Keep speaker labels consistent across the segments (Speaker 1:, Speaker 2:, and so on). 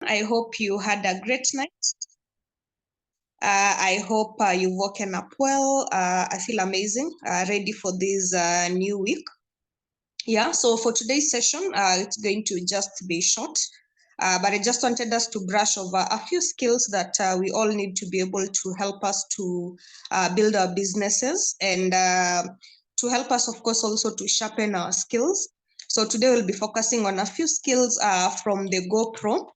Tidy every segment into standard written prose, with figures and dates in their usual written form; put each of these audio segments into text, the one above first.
Speaker 1: I hope you had a great night. I hope you've woken up well. I feel amazing, ready for this new week. Yeah, so for today's session, it's going to just be short, but I just wanted us to brush over a few skills that we all need to be able to help us to build our businesses and to help us, of course, also to sharpen our skills. So today we'll be focusing on a few skills from the GoPro,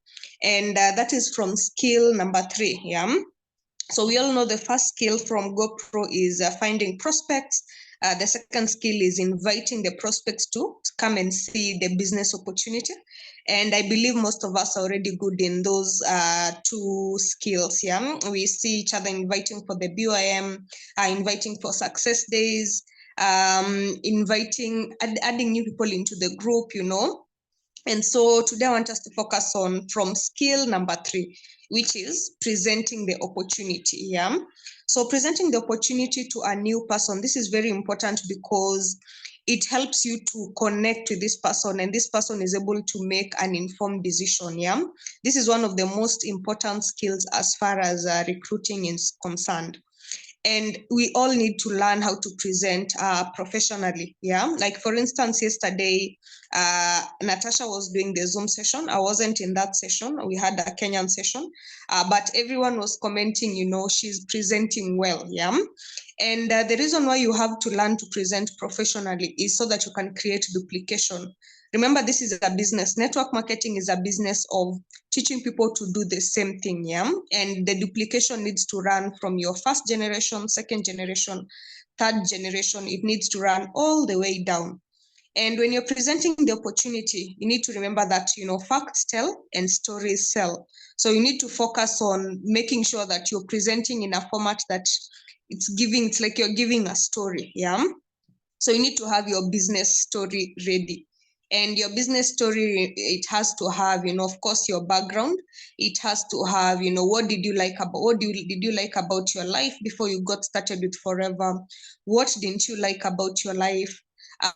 Speaker 1: and that is from skill number 3. Yeah. So we all know the first skill from GoPro is finding prospects. The second skill is inviting the prospects to come and see the business opportunity. And I believe most of us are already good in those two skills. Yeah, we see each other inviting for the BYM, inviting for success days, inviting, adding new people into the group, And so today I want us to focus on from skill number 3, which is presenting the opportunity. Yeah. So presenting the opportunity to a new person, this is very important because it helps you to connect with this person and this person is able to make an informed decision. Yeah. This is one of the most important skills as far as recruiting is concerned. And we all need to learn how to present professionally. Yeah, like for instance, yesterday Natasha was doing the Zoom session. I wasn't in that session. We had a Kenyan session, but everyone was commenting, she's presenting well. Yeah, and the reason why you have to learn to present professionally is so that you can create duplication. Remember, this is a business. Network marketing is a business of teaching people to do the same thing. Yeah, and the duplication needs to run from your first generation, second generation, third generation. It needs to run all the way down. And when you're presenting the opportunity, you need to remember that, facts tell and stories sell. So you need to focus on making sure that you're presenting in a format that it's like you're giving a story. Yeah. So you need to have your business story ready. And your business story, it has to have, of course, your background. It has to have, what did you like about your life before you got started with Forever? What didn't you like about your life?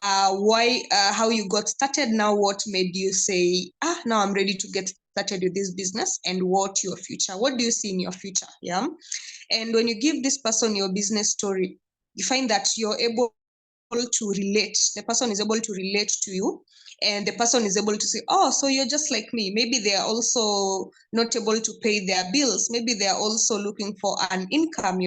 Speaker 1: Why, how you got started now, what made you say, now I'm ready to get started with this business, and what your future, what do you see in your future? Yeah. And when you give this person your business story, you find that you're able to relate. The person is able to relate to you, and the person is able to say, oh, so you're just like me. Maybe they are also not able to pay their bills. Maybe they are also looking for an income,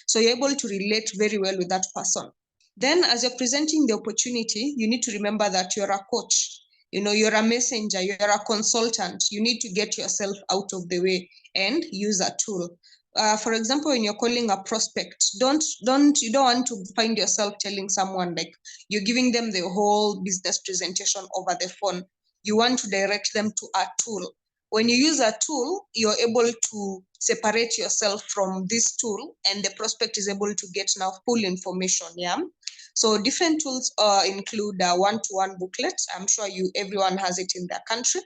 Speaker 1: So you're able to relate very well with that person. Then as you're presenting the opportunity, you need to remember that you're a coach. You're a messenger, you're a consultant. You need to get yourself out of the way and use a tool. For example, when you're calling a prospect, you don't want to find yourself telling someone like you're giving them the whole business presentation over the phone. You want to direct them to a tool. When you use a tool, you're able to separate yourself from this tool, and the prospect is able to get now full information. Yeah. So different tools include a one-to-one booklet. I'm sure everyone has it in their country.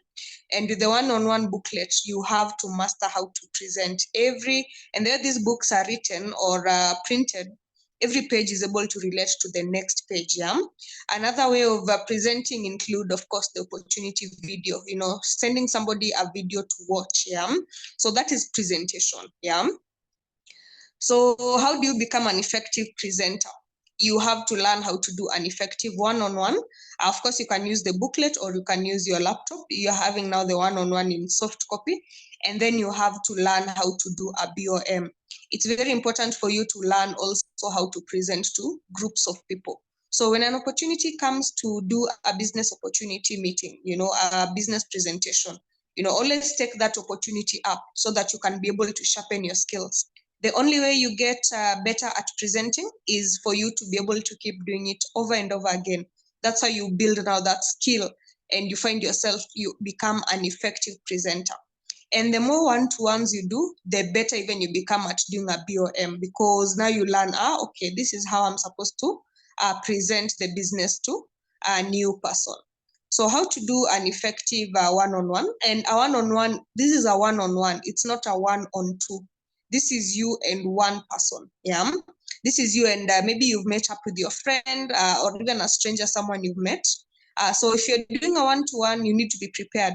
Speaker 1: And with the one-on-one booklet, you have to master how to present and there these books are written or printed. Every page is able to relate to the next page. Yeah. Another way of presenting include, of course, the opportunity video. Sending somebody a video to watch. Yeah. So that is presentation. Yeah. So how do you become an effective presenter? You have to learn how to do an effective one-on-one. Of course, you can use the booklet or you can use your laptop. You're having now the one-on-one in soft copy. And then you have to learn how to do a BOM. It's very important for you to learn also how to present to groups of people. So when an opportunity comes to do a business opportunity meeting, a business presentation, always take that opportunity up so that you can be able to sharpen your skills. The only way you get better at presenting is for you to be able to keep doing it over and over again. That's how you build now that skill, and you find yourself, you become an effective presenter. And the more one-to-ones you do, the better even you become at doing a BOM, because now you learn, okay, this is how I'm supposed to present the business to a new person. So how to do an effective one-on-one. And a one-on-one, this is a one-on-one. It's not a one-on-two. This is you and one person. Yeah. This is you and maybe you've met up with your friend or even a stranger, someone you've met. So if you're doing a one-to-one, you need to be prepared.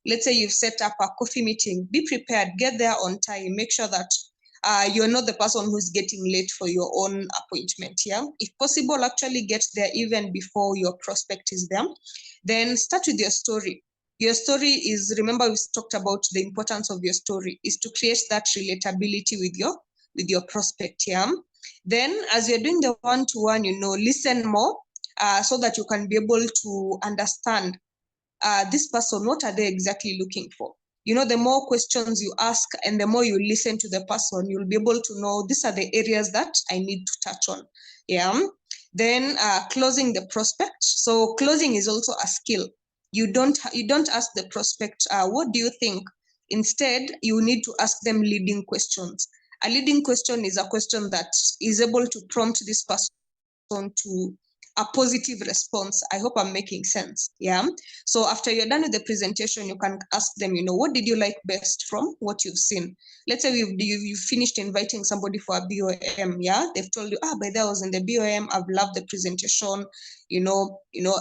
Speaker 1: let's say you've set up a coffee meeting, be prepared, get there on time, make sure that you're not the person who's getting late for your own appointment. Yeah, if possible, actually get there even before your prospect is there. Then start with your story. Your story is, remember we talked about the importance of your story, is to create that relatability with your prospect. Yeah. Then as you're doing the one-to-one, listen more so that you can be able to understand this person, what are they exactly looking for? The more questions you ask and the more you listen to the person, you'll be able to know these are the areas that I need to touch on. Yeah. Then closing the prospect. So closing is also a skill. You don't ask the prospect, what do you think? Instead, you need to ask them leading questions. A leading question is a question that is able to prompt this person to a positive response. I hope I'm making sense. Yeah. So after you're done with the presentation, you can ask them, what did you like best from what you've seen? Let's say you've finished inviting somebody for a BOM. Yeah. They've told you, by the way, I was in the BOM. I've loved the presentation.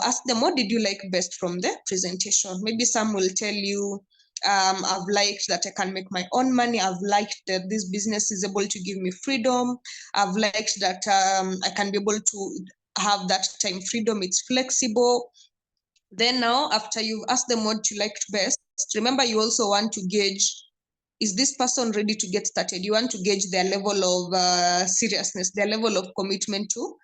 Speaker 1: Ask them, what did you like best from the presentation? Maybe some will tell you, I've liked that I can make my own money. I've liked that this business is able to give me freedom. I've liked that I can be able to have that time freedom. It's flexible. Then now, after you've asked them what you liked best, remember you also want to gauge, is this person ready to get started? You want to gauge their level of seriousness, their level of commitment to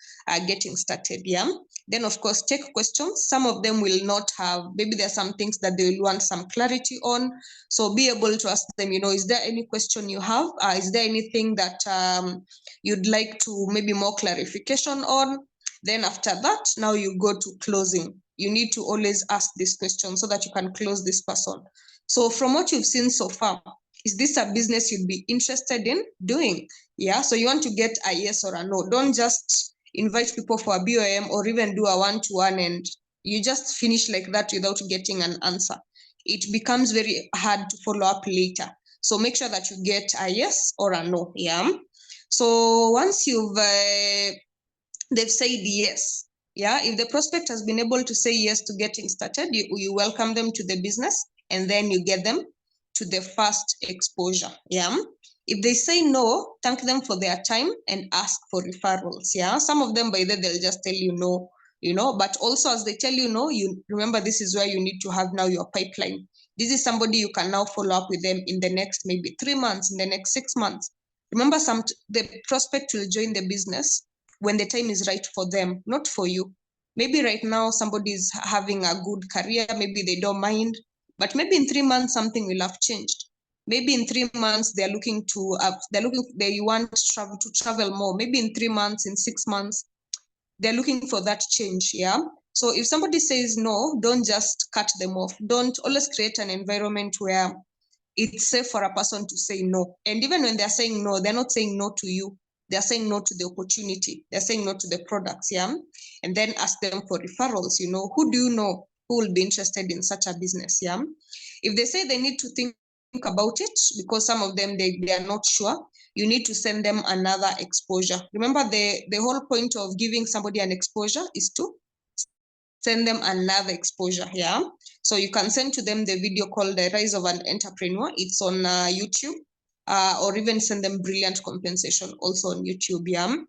Speaker 1: getting started. Yeah. Then of course, take questions. Some of them will not have, maybe there are some things that they will want some clarity on. So be able to ask them, is there any question you have? Is there anything that you'd like to maybe more clarification on? Then after that, now you go to closing. You need to always ask this question so that you can close this person. So from what you've seen so far, is this a business you'd be interested in doing? Yeah. So you want to get a yes or a no. Don't just invite people for a BOM or even do a one-to-one and you just finish like that without getting an answer. It becomes very hard to follow up later. So make sure that you get a yes or a no. Yeah. So once they've said yes. Yeah. If the prospect has been able to say yes to getting started, you welcome them to the business and then you get them to the first exposure. Yeah. If they say no, thank them for their time and ask for referrals. Yeah. Some of them, by then, they'll just tell you no, but also as they tell you no, you remember this is where you need to have now your pipeline. This is somebody you can now follow up with them in the next maybe 3 months, in the next 6 months. Remember, the prospect will join the business when the time is right for them, not for you. Maybe right now somebody is having a good career, maybe they don't mind, but maybe in 3 months something will have changed. Maybe in 3 months they want to travel more. Maybe in 3 months, in 6 months, they're looking for that change. Yeah. So if somebody says no, don't just cut them off. Don't always create an environment where it's safe for a person to say no. And even when they're saying no, they're not saying no to you. They're saying no to the opportunity. They're saying no to the products. Yeah. And then ask them for referrals. Who do you know who will be interested in such a business? Yeah. If they say they need to think about it, because some of them they are not sure, you need to send them another exposure. Remember, the whole point of giving somebody an exposure is to send them another exposure. Yeah. So you can send to them the video called The Rise of an Entrepreneur. It's on YouTube, or even send them Brilliant Compensation, also on YouTube. Yeah.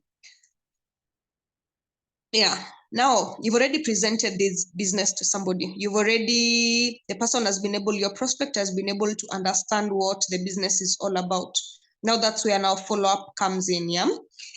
Speaker 1: Yeah. Now you've already presented this business to somebody. The person has been able, your prospect has been able to understand what the business is all about. Now that's where now follow-up comes in. Yeah.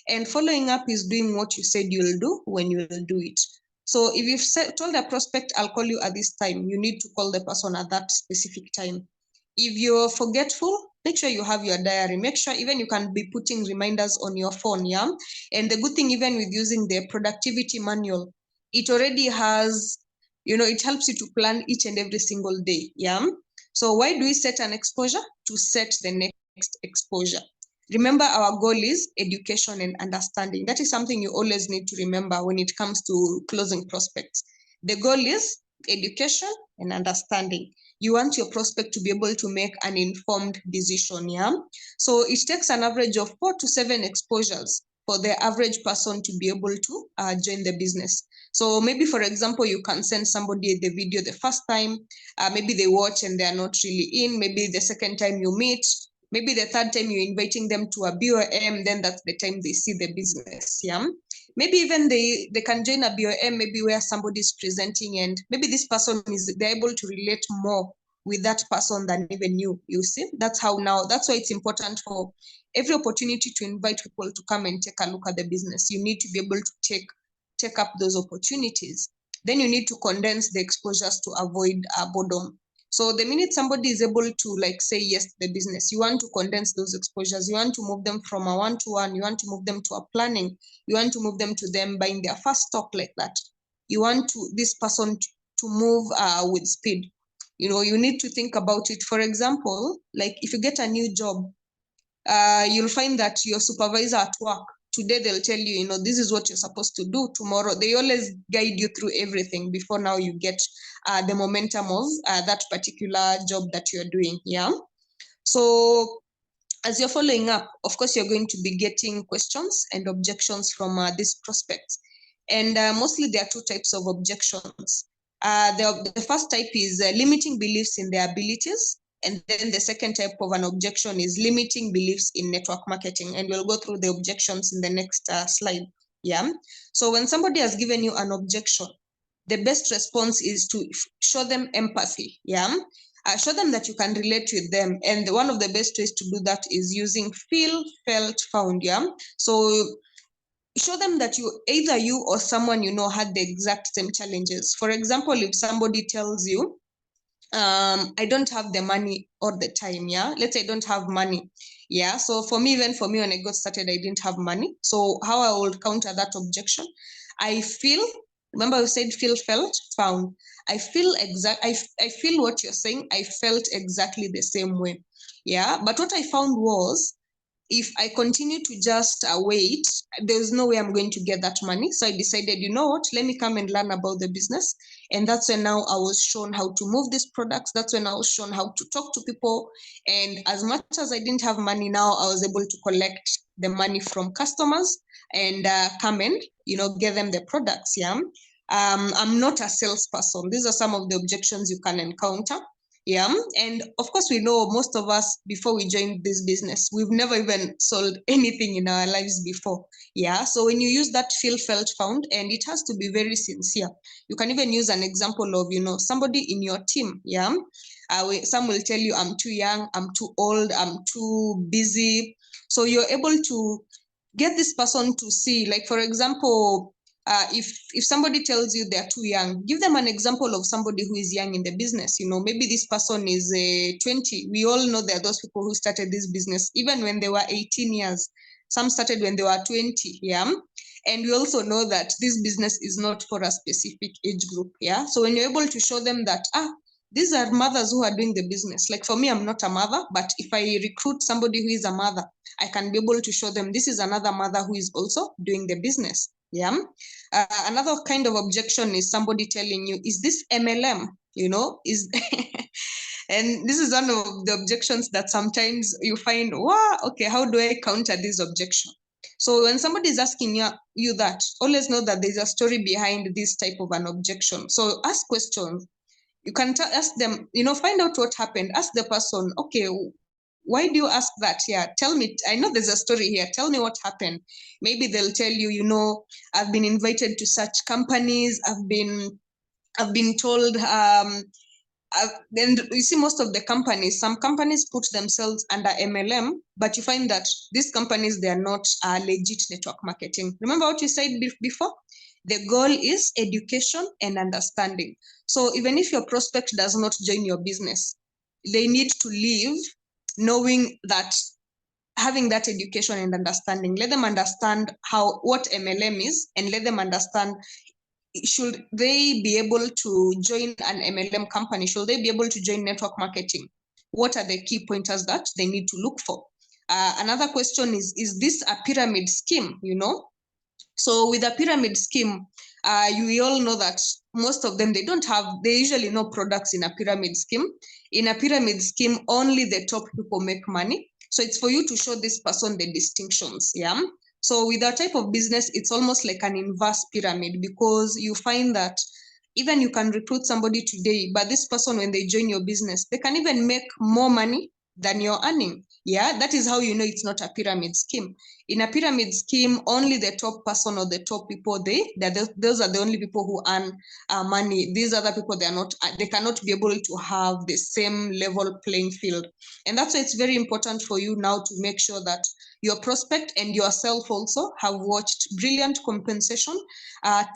Speaker 1: And following up is doing what you said you'll do when you will do it. So if you've told a prospect, I'll call you at this time, you need to call the person at that specific time. If you're forgetful, make sure you have your diary. Make sure even you can be putting reminders on your phone. Yeah. And the good thing, even with using the productivity manual, it already has, it helps you to plan each and every single day. Yeah. So why do we set an exposure? To set the next exposure. Remember, our goal is education and understanding. That is something you always need to remember when it comes to closing prospects. The goal is education and understanding. You want your prospect to be able to make an informed decision. Yeah. So it takes an average of 4 to 7 exposures for the average person to be able to join the business. So maybe, for example, you can send somebody the video the first time, maybe they watch and they are not really in, maybe the second time you meet, maybe the third time you're inviting them to a BOM, then that's the time they see the business, yeah? Maybe even they can join a BOM, maybe where somebody is presenting, and maybe this person they're able to relate more with that person than even you see. That's how now, that's why it's important for every opportunity to invite people to come and take a look at the business. You need to be able to take up those opportunities. Then you need to condense the exposures to avoid boredom. So the minute somebody is able to like say yes to the business, you want to condense those exposures. You want to move them from a one-to-one, you want to move them to a planning, you want to move them to them buying their first stock like that. You want this person to move with speed. You need to think about it. For example, like if you get a new job, you'll find that your supervisor at work, today they'll tell you, this is what you're supposed to do. Tomorrow, they always guide you through everything before now you get the momentum of that particular job that you're doing, yeah? So as you're following up, of course, you're going to be getting questions and objections from these prospects. And mostly there are two types of objections. The first type is limiting beliefs in their abilities. And then the second type of an objection is limiting beliefs in network marketing. And we'll go through the objections in the next slide. Yeah. So when somebody has given you an objection, the best response is to show them empathy. Yeah. Show them that you can relate with them. And one of the best ways to do that is using feel, felt, found. Yeah. So show them that either you or someone had the exact same challenges. For example, if somebody tells you, I don't have the money all the time, yeah? Let's say I don't have money, yeah? So for me, when I got started, I didn't have money. So how I would counter that objection, I feel, remember we said feel, felt, found. I feel what you're saying. I felt exactly the same way, yeah? But what I found was, if I continue to just wait, there's no way I'm going to get that money. So I decided, you know what, let me come and learn about the business. And that's when now I was shown how to move these products. That's when I was shown how to talk to people. And as much as I didn't have money, now I was able to collect the money from customers and come and, get them the products, yeah? I'm not a salesperson. These are some of the objections you can encounter. Yeah. And of course, we know most of us, before we joined this business, we've never even sold anything in our lives before. Yeah. So when you use that feel, felt, found, and it has to be very sincere. You can even use an example of, somebody in your team. Yeah. Some will tell you, I'm too young, I'm too old, I'm too busy. So you're able to get this person to see, like, for example, if somebody tells you they're too young, give them an example of somebody who is young in the business. Maybe this person is 20. We all know there are those people who started this business even when they were 18 years. Some started when they were 20, yeah? And we also know that this business is not for a specific age group, yeah? So when you're able to show them that, these are mothers who are doing the business. Like for me, I'm not a mother, but if I recruit somebody who is a mother, I can be able to show them this is another mother who is also doing the business. Yeah. Another kind of objection is somebody telling you, is this MLM? Is and this is one of the objections that sometimes you find, wow, okay, how do I counter this objection? So when somebody is asking you that, always know that there's a story behind this type of an objection. So ask questions. You can ask them, find out what happened. Ask the person, okay, why do you ask that? Yeah, tell me. I know there's a story here. Tell me what happened. Maybe they'll tell you, I've been invited to such companies. I've been told. Then you see most of the companies. Some companies put themselves under MLM, but you find that these companies, they are not legit network marketing. Remember what you said before? The goal is education and understanding. So even if your prospect does not join your business, they need to leave knowing that, having that education and understanding. Let them understand what MLM is, and let them understand, should they be able to join an MLM company? Should they be able to join network marketing? What are the key pointers that they need to look for? Another question is this a pyramid scheme? So with a pyramid scheme, we all know that most of them, they usually no products in a pyramid scheme. In a pyramid scheme, only the top people make money. So it's for you to show this person the distinctions, yeah? So with that type of business, it's almost like an inverse pyramid, because you find that even you can recruit somebody today, but this person, when they join your business, they can even make more money than you're earning. Yeah, that is how you know it's not a pyramid scheme. In a pyramid scheme, only the top person or the top people, those are the only people who earn money. These other people, they cannot be able to have the same level playing field. And that's why it's very important for you now to make sure that your prospect and yourself also have watched Brilliant Compensation.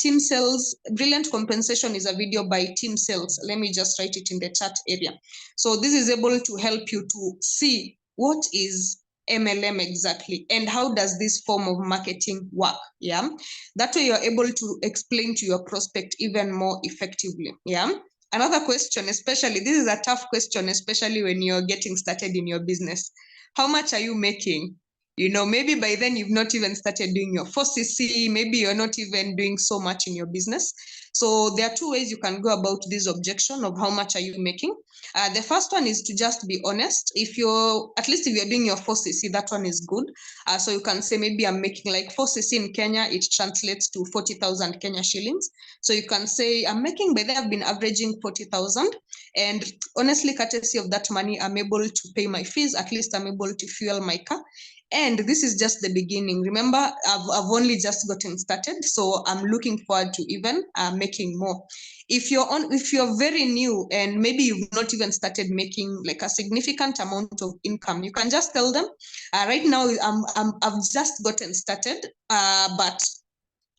Speaker 1: Team Sales, Brilliant Compensation is a video by Team Sales. Let me just write it in the chat area. So this is able to help you to see what is MLM exactly and how does this form of marketing work. Yeah, that way you're able to explain to your prospect even more effectively. Yeah. Another question, especially this is a tough question, especially when you're getting started in your business. How much are you making? Maybe by then you've not even started doing your 4cc, maybe you're not even doing so much in your business. So there are two ways you can go about this objection of how much are you making. The first one is to just be honest. If you're doing your 4cc, that one is good. So you can say, maybe I'm making like 4cc in Kenya, it translates to 40,000 Kenya shillings. So you can say, I'm making, by then I've been averaging 40,000. And honestly, courtesy of that money, I'm able to pay my fees. At least I'm able to fuel my car. And this is just the beginning. Remember, I've only just gotten started, so I'm looking forward to even making more. If you're very new and maybe you've not even started making like a significant amount of income, you can just tell them, right now I've just gotten started, but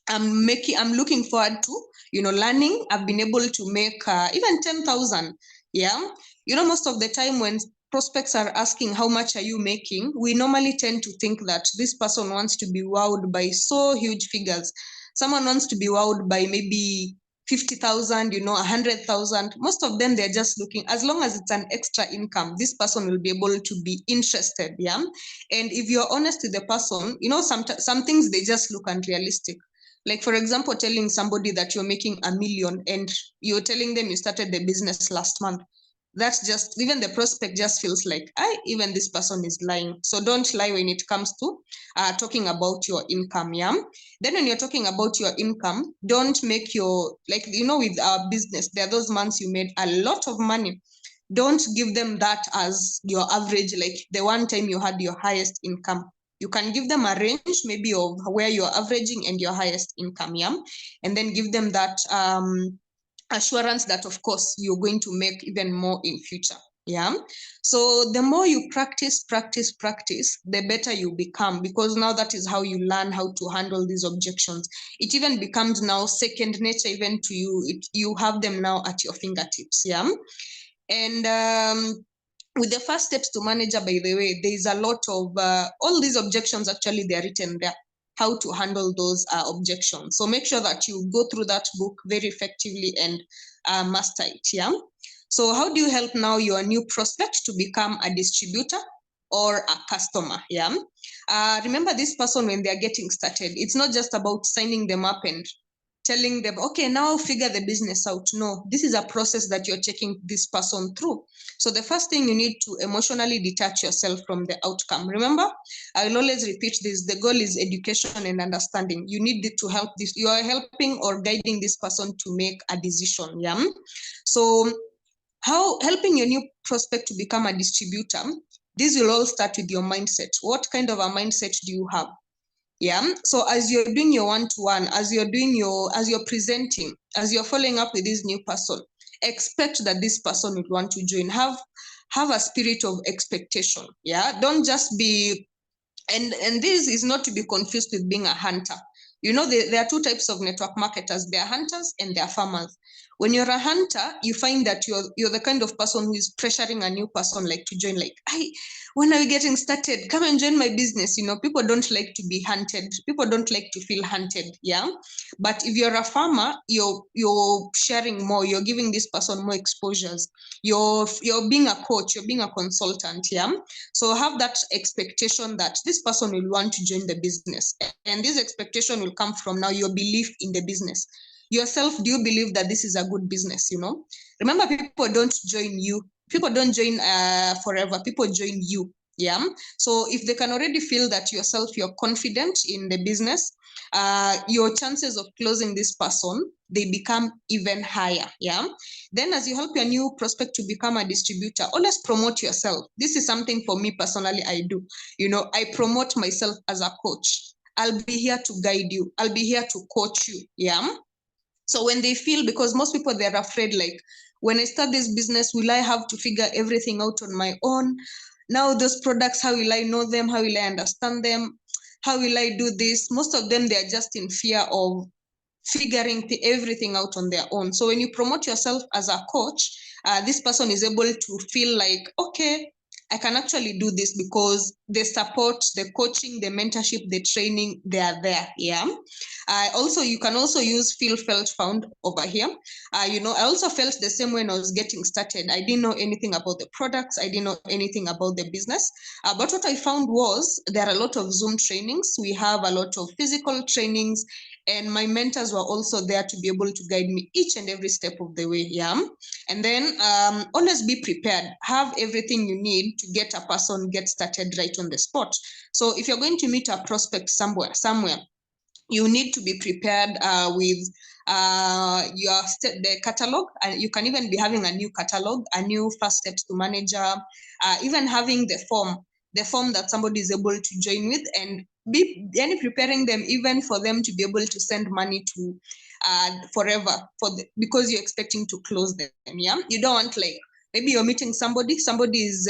Speaker 1: I'm looking forward to learning. I've been able to make even 10,000. Yeah, most of the time when prospects are asking how much are you making, we normally tend to think that this person wants to be wowed by so huge figures. Someone wants to be wowed by maybe 50,000, 100,000. Most of them, they're just looking, as long as it's an extra income, this person will be able to be interested. Yeah. And if you're honest with the person, some things, they just look unrealistic. Like, for example, telling somebody that you're making 1 million and you're telling them you started the business last month. That's just, even the prospect just feels like, even this person is lying. So don't lie when it comes to talking about your income. Yeah. Then when you're talking about your income, don't make your, like, with our business, there are those months you made a lot of money. Don't give them that as your average, like the one time you had your highest income. You can give them a range maybe of where you're averaging and your highest income. Yeah. And then give them that assurance that, of course, you're going to make even more in future. Yeah. So the more you practice, the better you become, because now that is how you learn how to handle these objections. It even becomes now second nature even to you. You have them now at your fingertips. Yeah. And with the first steps to manager, by the way, there is a lot of all these objections, actually, they're written there, how to handle those objections. So make sure that you go through that book very effectively and master it. Yeah. So how do you help now your new prospect to become a distributor or a customer? Yeah. Remember, this person, when they're getting started, it's not just about signing them up and telling them, okay, now figure the business out. No, this is a process that you're taking this person through. So the first thing, you need to emotionally detach yourself from the outcome. Remember, I will always repeat this, the goal is education and understanding. You need to help this, you are helping or guiding this person to make a decision. Yeah. So how helping your new prospect to become a distributor, this will all start with your mindset. What kind of a mindset do you have? Yeah. So as you're doing your one-to-one, as you're presenting, as you're following up with this new person, expect that this person would want to join. Have a spirit of expectation. Yeah. Don't just be, and this is not to be confused with being a hunter. There are two types of network marketers. There are hunters and there are farmers. When you're a hunter, you find that you're the kind of person who is pressuring a new person, like, to join, like, when are we getting started? Come and join my business. People don't like to be hunted. People don't like to feel hunted. Yeah. But if you're a farmer, you're sharing more, you're giving this person more exposures. You're being a coach, you're being a consultant. Yeah. So have that expectation that this person will want to join the business. And this expectation will come from now your belief in the business. Yourself, do you believe that this is a good business? Remember, people don't join you. People don't join forever. People join you. Yeah. So if they can already feel that you're confident in the business, your chances of closing this person, they become even higher. Yeah. Then as you help your new prospect to become a distributor, always promote yourself. This is something for me personally I do. I promote myself as a coach. I'll be here to guide you. I'll be here to coach you. Yeah. So when they feel, because most people, they're afraid, like, when I start this business, will I have to figure everything out on my own? Now those products, how will I know them? How will I understand them? How will I do this? Most of them, they're just in fear of figuring everything out on their own. So when you promote yourself as a coach, this person is able to feel like, okay, I can actually do this, because the support, the coaching, the mentorship, the training, they are there. Yeah. Also, you can also use feel, felt, found over here. I also felt the same when I was getting started. I didn't know anything about the products. I didn't know anything about the business. But what I found was there are a lot of Zoom trainings. We have a lot of physical trainings, and my mentors were also there to be able to guide me each and every step of the way. Yeah. And then always be prepared. Have everything you need to get a person get started right on the spot. So if you're going to meet a prospect somewhere, you need to be prepared with the catalog, and you can even be having a new catalog, a new first steps to manager, even having the form that somebody is able to join with, and be preparing them even for them to be able to send money to forever, because you're expecting to close them. Yeah, you don't want, like, maybe you're meeting somebody is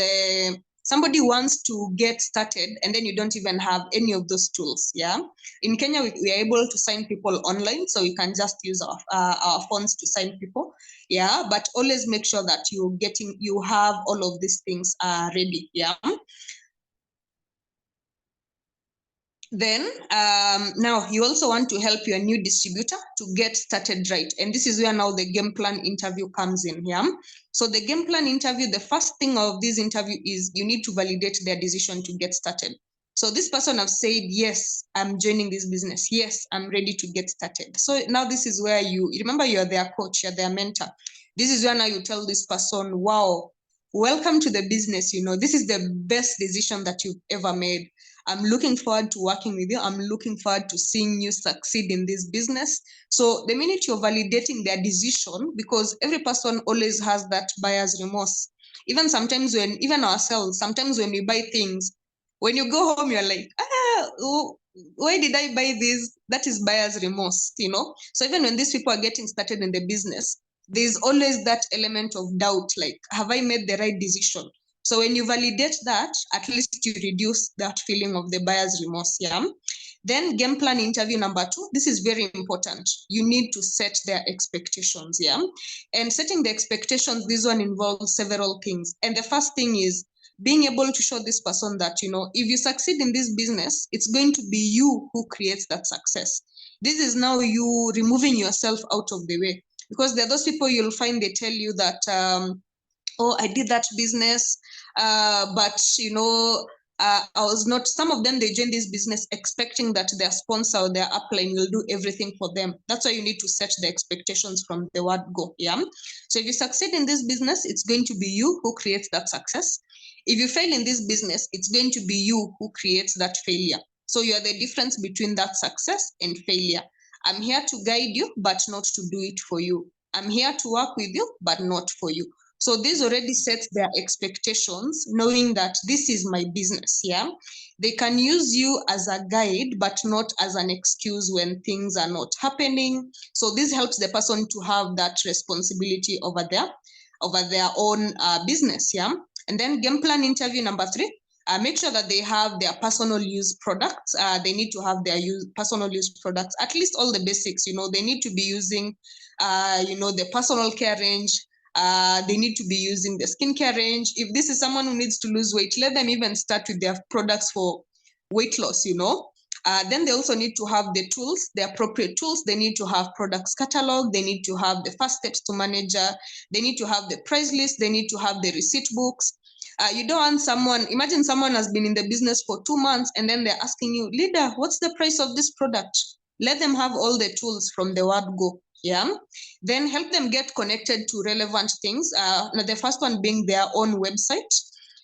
Speaker 1: somebody wants to get started, and then you don't even have any of those tools. Yeah. In Kenya, we are able to sign people online, so you can just use our phones to sign people. Yeah, but always make sure that you have all of these things ready. Yeah. Then now you also want to help your new distributor to get started right. And this is where now the game plan interview comes in. Yeah. So the game plan interview, the first thing of this interview is you need to validate their decision to get started. So this person have said, yes, I'm joining this business. Yes, I'm ready to get started. So now this is where you remember you're their coach, you're their mentor. This is where now you tell this person, wow, welcome to the business. This is the best decision that you've ever made. I'm looking forward to working with you. I'm looking forward to seeing you succeed in this business. So the minute you're validating their decision, because every person always has that buyer's remorse. Even sometimes even ourselves, sometimes when we buy things, when you go home, you're like, why did I buy this? That is buyer's remorse. So even when these people are getting started in the business, there's always that element of doubt, like, have I made the right decision? So when you validate that, at least you reduce that feeling of the buyer's remorse. Yeah. Then game plan interview number 2. This is very important. You need to set their expectations. Yeah. And setting the expectations, this one involves several things. And the first thing is being able to show this person that, if you succeed in this business, it's going to be you who creates that success. This is now you removing yourself out of the way, because there are those people you'll find they tell you that, oh, I did that business, but I was not. Some of them, they join this business expecting that their sponsor or their upline will do everything for them. That's why you need to set the expectations from the word go. Yeah. So if you succeed in this business, it's going to be you who creates that success. If you fail in this business, it's going to be you who creates that failure. So you are the difference between that success and failure. I'm here to guide you, but not to do it for you. I'm here to work with you, but not for you. So this already sets their expectations, knowing that this is my business. Yeah. They can use you as a guide, but not as an excuse when things are not happening. So this helps the person to have that responsibility over their own business. Yeah. And then game plan interview number 3. Make sure that they have their personal use products. They need to have their personal use products, at least all the basics. They need to be using, the personal care range. They need to be using the skincare range. If this is someone who needs to lose weight, let them even start with their products for weight loss. Then they also need to have the tools, the appropriate tools. They need to have products catalog. They need to have the first steps to manager. They need to have the price list. They need to have the receipt books. You don't want imagine someone has been in the business for 2 months and then they're asking you, leader, what's the price of this product? Let them have all the tools from the word go. Yeah. Then help them get connected to relevant things. The first one being their own website.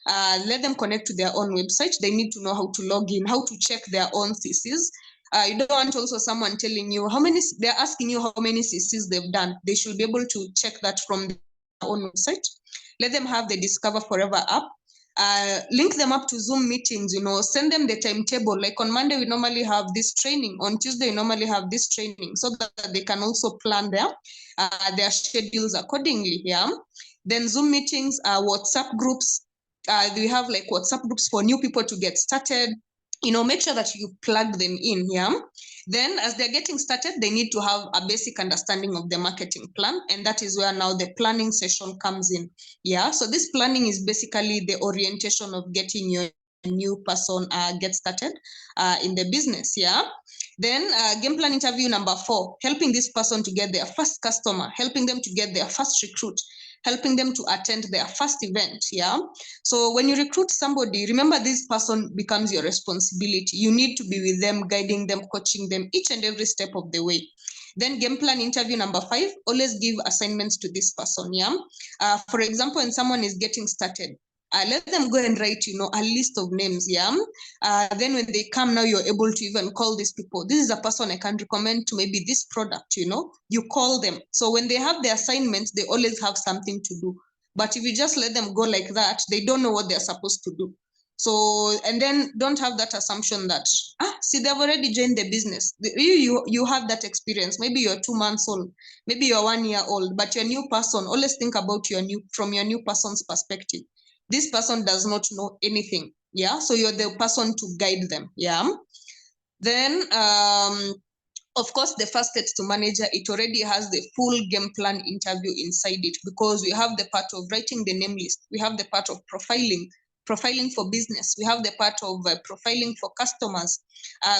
Speaker 1: Let them connect to their own website. They need to know how to log in, how to check their own CCs. You don't want also someone telling you how many, they're asking you how many CCs they've done. They should be able to check that from their own website. Let them have the Discover Forever app. Link them up to Zoom meetings, send them the timetable. Like on Monday, we normally have this training. On Tuesday, we normally have this training so that they can also plan their schedules accordingly. Yeah. Then Zoom meetings, WhatsApp groups. We have like WhatsApp groups for new people to get started. Make sure that you plug them in. Yeah. Then as they're getting started, they need to have a basic understanding of the marketing plan. And that is where now the planning session comes in. Yeah. So this planning is basically the orientation of getting your new person get started in the business. Yeah. Then game plan interview number 4, helping this person to get their first customer, helping them to get their first recruit, helping them to attend their first event. Yeah. So when you recruit somebody, remember this person becomes your responsibility. You need to be with them, guiding them, coaching them each and every step of the way. Then game plan interview number 5, always give assignments to this person. Yeah. For example, when someone is getting started, let them go and write, a list of names. Yeah. Then when they come now, you're able to even call these people. This is a person I can recommend to maybe this product, you call them. So when they have their assignments, they always have something to do. But if you just let them go like that, they don't know what they're supposed to do. So, and then don't have that assumption that, see, they've already joined the business. You have that experience. Maybe you're 2 months old, maybe you're 1 year old, but you're a new person. Always think about from your new person's perspective. This person does not know anything. Yeah. So you're the person to guide them. Yeah. Then, of course, the first steps to manager, it already has the full game plan interview inside it, because we have the part of writing the name list. We have the part of profiling for business. We have the part of profiling for customers.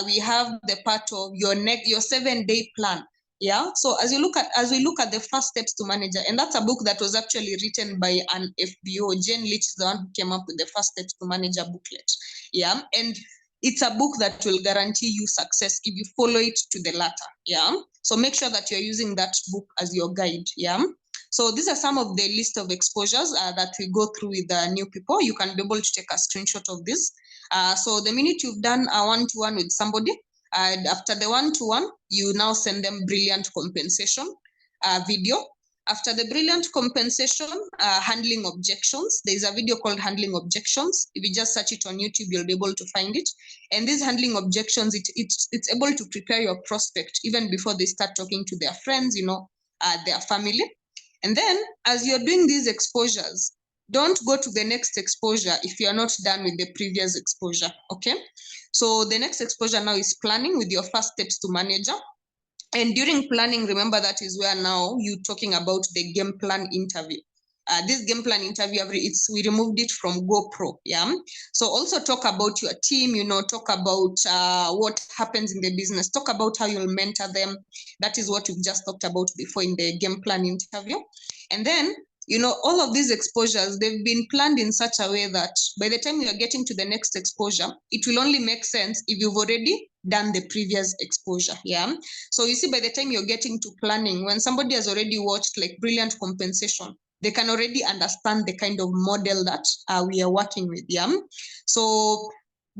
Speaker 1: We have the part of your 7-day plan. Yeah. So as we look at the first steps to manager, and that's a book that was actually written by an FBO, Jen Leach, the one who came up with the first steps to manager booklet. Yeah. And it's a book that will guarantee you success if you follow it to the latter. Yeah. So make sure that you're using that book as your guide. Yeah. So these are some of the list of exposures that we go through with the new people. You can be able to take a screenshot of this. So the minute you've done a one-to-one with somebody, after the one-to-one, you now send them brilliant compensation video. After the brilliant compensation, handling objections. There's a video called Handling Objections. If you just search it on YouTube, you'll be able to find it. And these handling objections, it's able to prepare your prospect even before they start talking to their friends, their family. And then as you're doing these exposures, don't go to the next exposure if you're not done with the previous exposure. Okay. So the next exposure now is planning with your first steps to manager. And during planning, remember that is where now you're talking about the game plan interview. This game plan interview, we removed it from GoPro. Yeah. So also talk about your team, talk about what happens in the business, talk about how you'll mentor them. That is what we've just talked about before in the game plan interview. And then, all of these exposures, they've been planned in such a way that by the time you're getting to the next exposure, it will only make sense if you've already done the previous exposure. Yeah. So you see, by the time you're getting to planning, when somebody has already watched like brilliant compensation, they can already understand the kind of model that we are working with. Yeah. So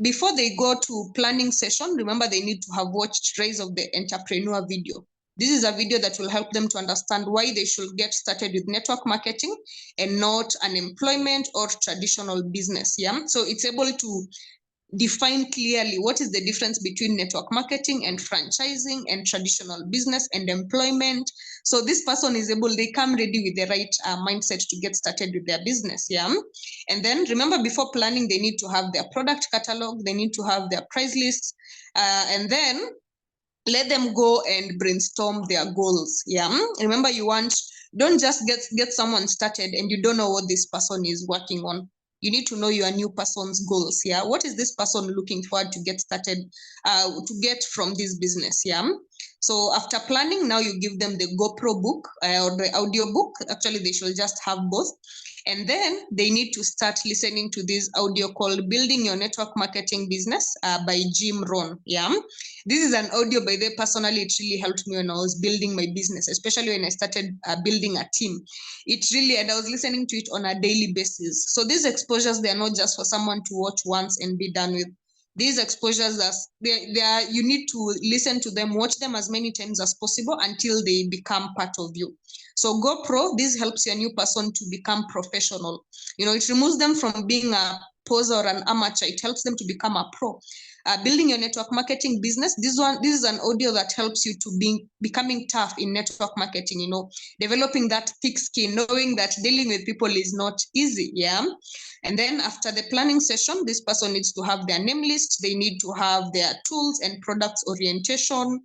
Speaker 1: before they go to planning session, remember they need to have watched Rise of the Entrepreneur video. This is a video that will help them to understand why they should get started with network marketing and not unemployment or traditional business. Yeah. So it's able to define clearly what is the difference between network marketing and franchising and traditional business and employment. So this person is able, they come ready with the right mindset to get started with their business. Yeah. And then remember, before planning, they need to have their product catalog, they need to have their price lists, and then let them go and brainstorm their goals. Yeah. Remember, don't just get someone started and you don't know what this person is working on. You need to know your new person's goals. Yeah. What is this person looking forward to get started, to get from this business? Yeah. So after planning, now you give them the GoPro book or the audio book. Actually, they should just have both. And then they need to start listening to this audio called Building Your Network Marketing Business by Jim Rohn. Yeah. This is an audio, by the way, personally, it really helped me when I was building my business, especially when I started building a team. It really, and I was listening to it on a daily basis. So these exposures, they are not just for someone to watch once and be done with. These exposures, they are, you need to listen to them, watch them as many times as possible until they become part of you. So GoPro, this helps your new person to become professional. You know, it removes them from being a poser or an amateur. It helps them to become a pro. Building your network marketing business. This is an audio that helps you to be becoming tough in network marketing. You know, developing that thick skin, knowing that dealing with people is not easy. Yeah. And then after the planning session, this person needs to have their name list. They need to have their tools and products orientation.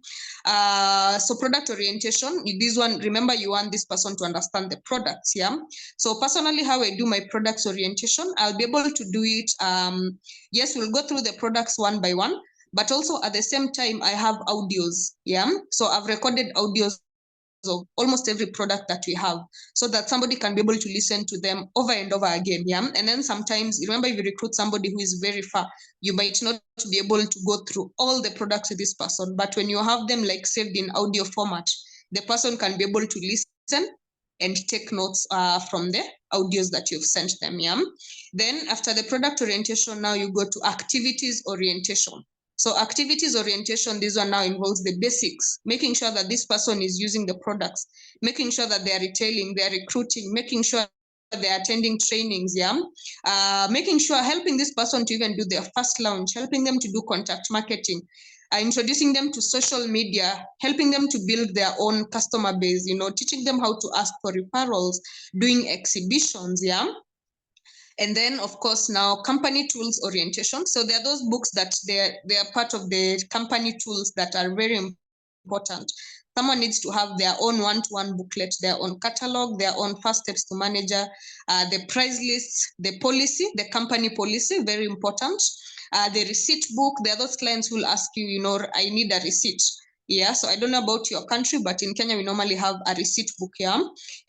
Speaker 1: So product orientation, this one, remember, you want this person to understand the products. Yeah. So personally, how I do my products orientation, I'll be able to do it. Yes, we'll go through the products one by one, but also at the same time, I have audios. Yeah. So I've recorded audios of almost every product that we have, so that somebody can be able to listen to them over and over again. Yeah. And then sometimes, remember, if you recruit somebody who is very far, you might not be able to go through all the products with this person, but when you have them like saved in audio format, the person can be able to listen and take notes from the audios that you've sent them. Yeah. Then after the product orientation, now you go to activities orientation. So activities orientation, this one now involves the basics, making sure that this person is using the products, making sure that they are retailing, they are recruiting, making sure they're attending trainings. Yeah. Making sure, helping this person to even do their first launch, helping them to do contact marketing, introducing them to social media, helping them to build their own customer base, you know, teaching them how to ask for referrals, doing exhibitions. Yeah. And then, of course, now company tools orientation. So there are those books that they are part of the company tools that are very important. Someone needs to have their own one-to-one booklet, their own catalog, their own first steps to manager, the price lists, the policy, the company policy, very important. The receipt book. There are those clients who will ask you, you know, I need a receipt. Yeah, so I don't know about your country, but in Kenya, we normally have a receipt book. Yeah.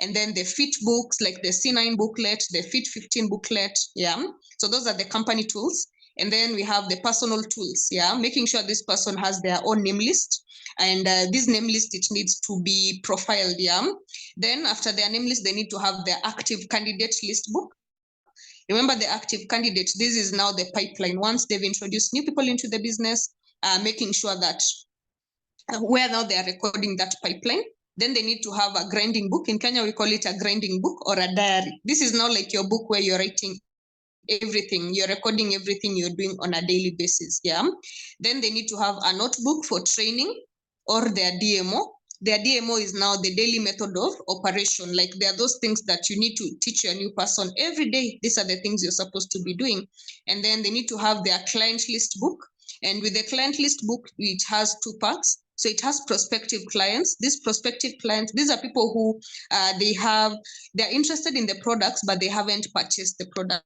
Speaker 1: And then the fit books, like the C9 booklet, the fit 15 booklet. Yeah. So those are the company tools. And then we have the personal tools. Yeah. Making sure this person has their own name list. And this name list, it needs to be profiled. Yeah. Then after their name list, they need to have their active candidate list book. Remember, the active candidates, this is now the pipeline. Once they've introduced new people into the business, making sure that where now they are recording that pipeline, then they need to have a grinding book. In Kenya, we call it a grinding book or a diary. This is now like your book where you're writing everything, you're recording everything you're doing on a daily basis. Yeah. Then they need to have a notebook for training or their DMO. Their DMO is now the daily method of operation. Like, there are those things that you need to teach your new person every day. These are the things you're supposed to be doing. And then they need to have their client list book. And with the client list book, it has two parts. So it has prospective clients. These prospective clients, these are people who they're interested in the products, but they haven't purchased the product.